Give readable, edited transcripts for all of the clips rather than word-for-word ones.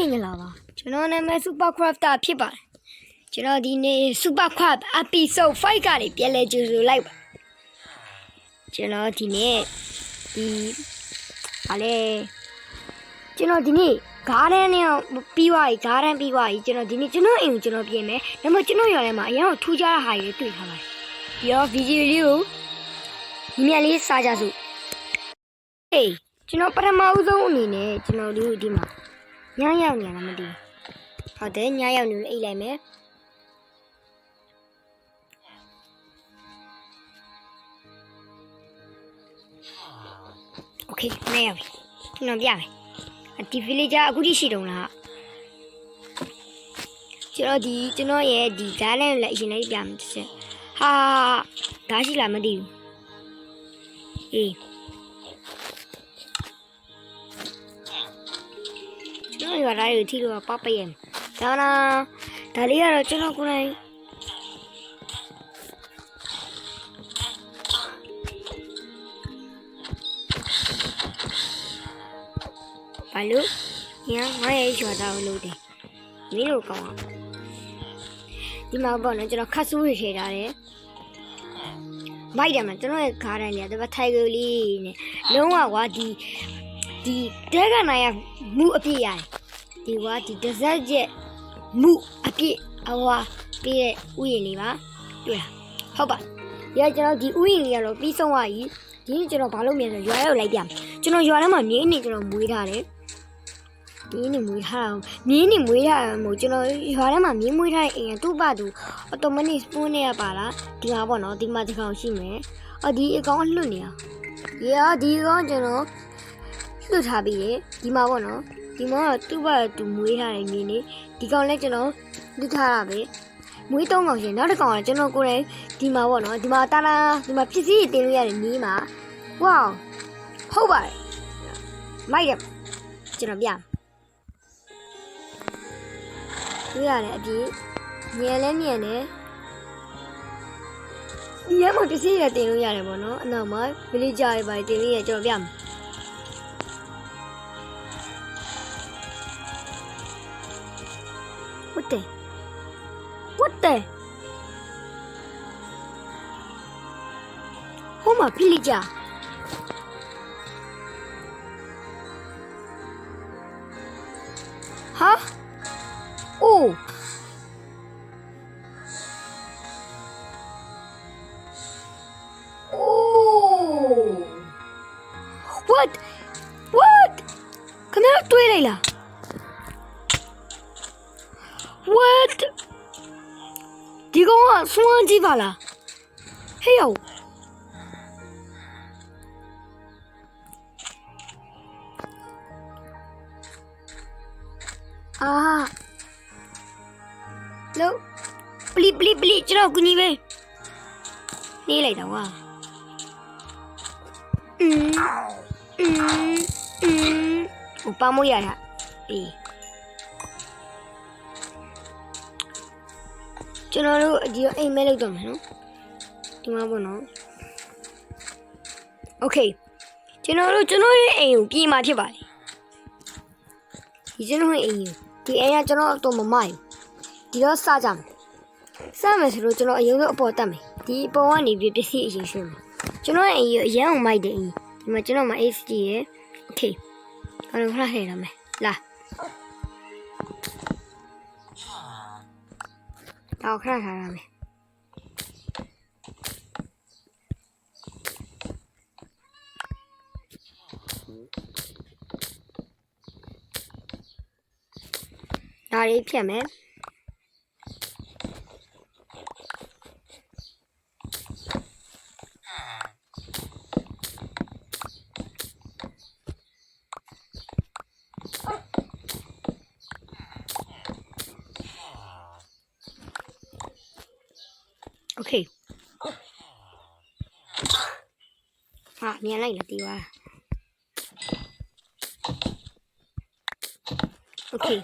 င်္ဂလာပါကျွန်တော်နာမည် Super Crafter ဖြစ်ပါတယ်ကျွန်တော်ဒီနေ့ Super Craft Episode 5ကနေပြန်လဲကြိုဆိုလိုက်ပါကျွန်တော်ဒီနေ့ဗာလဲကျွန်တော်ဒီနေ့ garden နဲ့ပြီးသွားပြီ garden ပြီးသွားပြီကျွန်တော်ဒီနေ့ကျွန်တော်အိမ်ကိုကျွန်တော်ပြင်မယ်ဒါပေမဲ့ကျွန်တော်ရွာထဲမှာအရင်ကထူးခြားတဲ့ဟာတွေတွေ့ထားပါတယ်ပြီးတော့ video လေးကိုဒီမြတ်လေးစားကြစို့ဟေးကျွန်တော်ပထမဦးဆုံးအနေနဲ့ကျွန်တော်တို့ဒီမှာညရောက်နေရလားမသိဘူးဟုတ်တယ်ညရောက်နေလို့အိတ်လိုက်မယ်โอเคညရောက်ပြီကျွန်တော်ပြမယ်ဒီ villager အခုထိရှိတုံးလားကျွန်တော်ရဲ့ဒီ garden လည်းအရင်လေးပြမယ်တစ်ချက်ဟာဒါရှိလားမသိဘူးအေးကျွန်တော်ရွာသားတွေထိလို့ပပရဲ့ဒါလေးကတော့ကျွန်တော်ကိုယ်တိုင်ဘာလို့ညာငါရဲ့ရွာသားကိုလို့တယ်မင်းတို့ကောင်းအောင်ဒီမှာပေါ့နော်ကျွန်တော်ခတ်ဆူးရထဲထားတယ်မိုက်တယ်မှာကျွန်တော်ရဲ့ဂါးတိုင်းเนี่ยတပတ်ထိုင်ကလေးနဲ့လုံးဝကွာဒီတဲကနိုင်ရမှုအပြည့်ရတယ်ဒီကွာဒီ desert ရဲ့မှုအပြည့်အဝါပြည့်တဲ့ဥယျာဉ်လေးပါတွေ့လားဟုတ်ပါဒီကကျွန်တော်ဒီဥယျာဉ်လေးကတော့ပြီးဆုံးသွားပြီဒီနေ့ကျွန်တော်ဘာလုပ်မလဲဆိုရွာရောက်လိုက်ပြကျွန်တော်ရွာထဲမှာမြင်းနေကျွန်တော်မွေးထားတယ်မြင်းနေမွေးထားတာမို့ကျွန်တော်ရွာထဲမှာမြင်းမွေးထားတဲ့အိမ်ကသူ့ဘာသူအော်တိုမက်တစ်စပွန်းနဲ့ပါလားဒီမှာပေါ့နော်ဒီမှာတစ်ကောင်ရှိမယ်ဒီအကောင်လွတ်နေတာဒီကောင်ကျွန်တော်လွတ်ထားပြီးတယ်ဒီမှာပေါ့နော်ဒီမှာသူ့ဘာသူမွေးထားတဲ့မြင်းနေဒီကောင်လည်းကျွန်တော်လွတ်ထားတာပဲမွေး၃ကောင်ရှင်နောက်တစ်ကောင်ကကျွန်တော်ကိုယ်တိုင်ဒီမှာပေါ့နော်ဒီမှာတာလာဒီမှာဖြစ်စီတင်လို့ရတယ်မြင်းမှာဝေါဟုတ်ပါတယ်မိုက်ရကျွန်တော်ပြတွေ့ရတယ်အပြည့်ညံလဲညံတယ်ဒီရမှာပစ္စည်းရတင်လို့ရတယ်ပေါ့နော်အနောက်မှာ villager တွေပါတင်လို့ရကျွန်တော်ပြမယ်what the ဟိုမှာ villagerဟာOh! What? Come here, tu Leila. What? Digo, suan di bala. Hey yo. Lo, beli, cerah aku ni be. Ni lagi tahu ah. Upah mu ya. Cerah lu dia email itu mana? Di mana pun no. Okay. Cerah lu ni pergi mati balik. Cerah lu di ayah cerah tu mamai.ဒီတော့စကြမယ်ဆိုတော့ကျွန်တော်အရင်ဆုံးအပေါ်တက်မယ်ဒီအပေါ်ကနေပြီးပစ္စည်းအရင်ရွှေ့မယ်ကျွန်တော်အရင်အောင်မိုက်တယ်ဒီမှာကျွန်တော်မှာ HD ရယ် Okay အဲ့တော့ခဏထည့်ရမယ်လာတော့ခဏထားရမယ်ဒါလေးဖြတ်မယ်Okay. မြင်လိုက်လားဒီပါ Okay.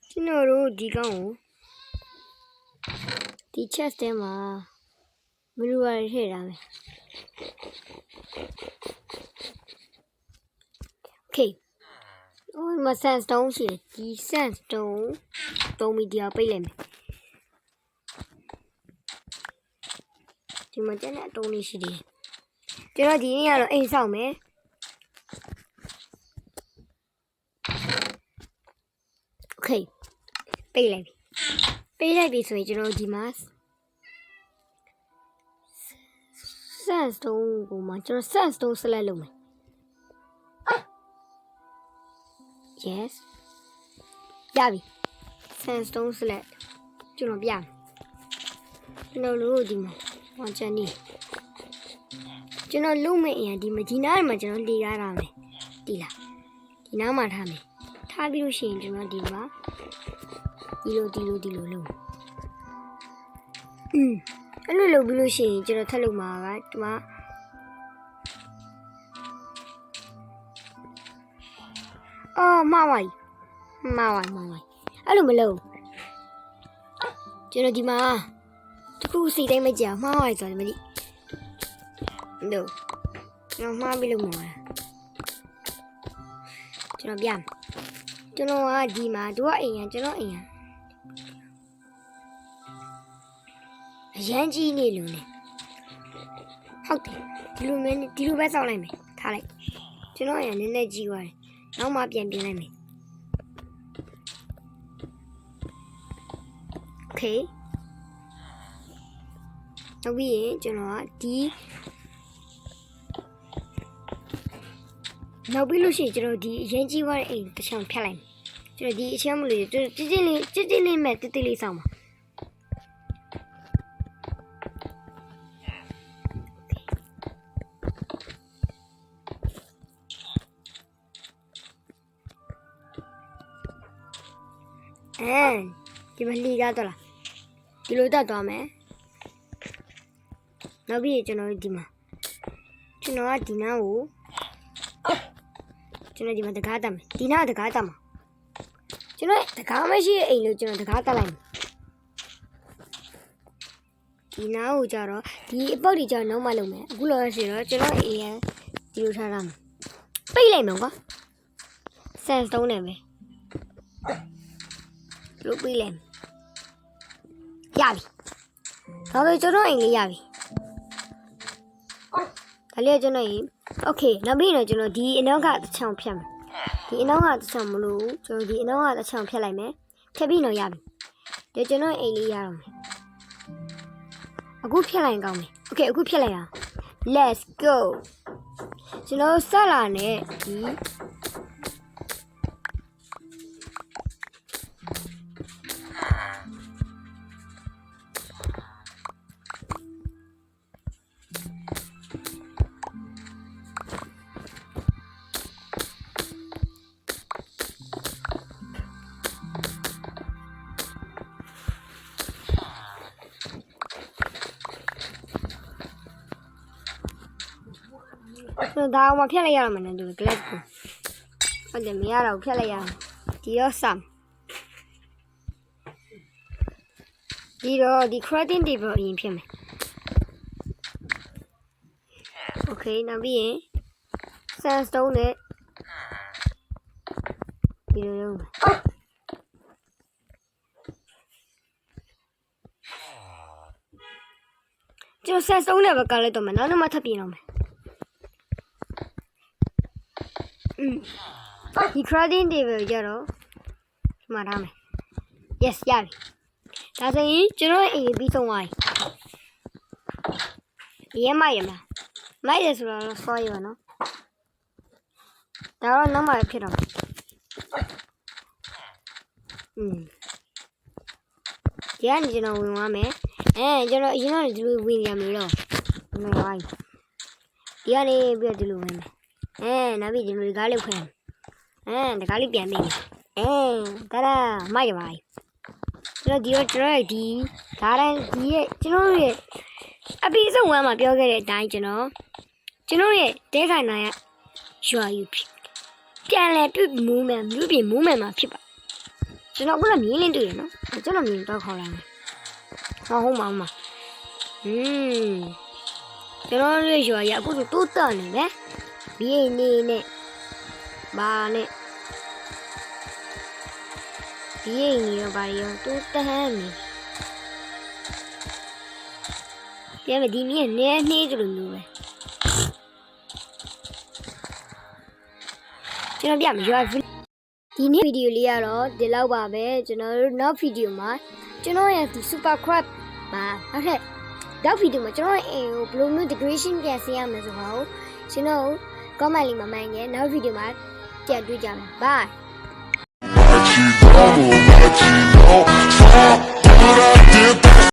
ကျွန်တော်တို့ဒီကောင်ကိုဒီ chest ထဲမှာမလူရထည့်ထားမယ် Okay. Oh, my sandstone here. The sandstone. Don't be the payment. To my dinner, don't need to do. Do not the other ain't some, eh? Okay. Payment. Payment is original Dimas. Sandstone, woman. Just sandstone salad. Yes. Yabi. Sandstone sled. Do not be. No loading. What's your knee? Do not loom and the Medina Majan Diarame. Dilla. Dinamatame. Tabu shin do not diva. Dilo. A little blue shin, Jerataluma, right? Oh, Mawai. Hello, Malo. Jenodima. To who see them at your Mawai on me? No. No, Mammy Lumora. Jenobian. Genoa Dima, do I in Genoa? Yanji Nilune. How do you better on me? Tally. Genoa and energy way. Now my bien behind me. Okay. Now we D. Now we lose it, the Yanji were in the champagne. The Chamberlain, the met the daily summer. And give a leader. You know that, Dome. Now be a general dima. You know what, Dina? General the Gatam. Dina the Gatam. You know the Kamashi, a illusion the Catalan. Dina Ujaro, the body journal Malume, Gula Zero, General Ear, Usaram. Pay Lemon. Sense don't ever. Look, William. Yavi. How is your name, Yavi? I let you know. Okay, now be no, the Inoga the champion. The Inoga the Chamulu, so the Inoga the champion like me. Cabino Yavi. Did you know Eliam? A good pillar got me. Okay, a good pillar. Let's go. So no salane. So that one pillar yaman and do it. Let's go. But the Miara pillar yam. Dear Sam. The credit devil in him. Okay, now be sandstone it. You know. Just sandstone never got it on another matter. The credit devil, Jero. Madame. Yes, yeah. That's a general a bit of wine. Yeah, my might as well for you, no? There are no more pillow. Yeah, you know, we want me. And you know, do William Low. No, I. The only beer to win. And I be the garlic cream. And the garlic beer me. And ta-da, my wife. You know, dear Draggy, Tara, dear, you know, a piece of one my builder died, you know. You know, they can I sure you. Can't let movement, you be movement, my people. You know what I mean, do you know? I don't mean to call him. Oh, Mamma. You know, you are going to do done, eh? Be in it. Barney. ဒီအိမ်ကြီးရောဘာတွေရောသူတဟန်းနေပြန်မဒီမြင်းနဲနှေးကြလို့မျိုးပဲကျွန်တော်ပြမရွာဒီနေ့ဗီဒီယိုလေးကတော့ဒီလောက်ပါပဲကျွန်တော်တို့နောက်ဗီဒီယိုမှာကျွန်တော်ရဲ့ဒီ super crab မှာနောက်ထပ်နောက်ဗီဒီယိုမှာကျွန်တော်ရဲ့အိမ်ကိုဘယ်လိုမျိုး decoration ပြန်ဆင်းရမလဲဆိုတော့ကျွန်တော် comment လေးမှာမှန်ခဲ့နောက်ဗီဒီယိုမှာပြန်တွေ့ကြမယ် bye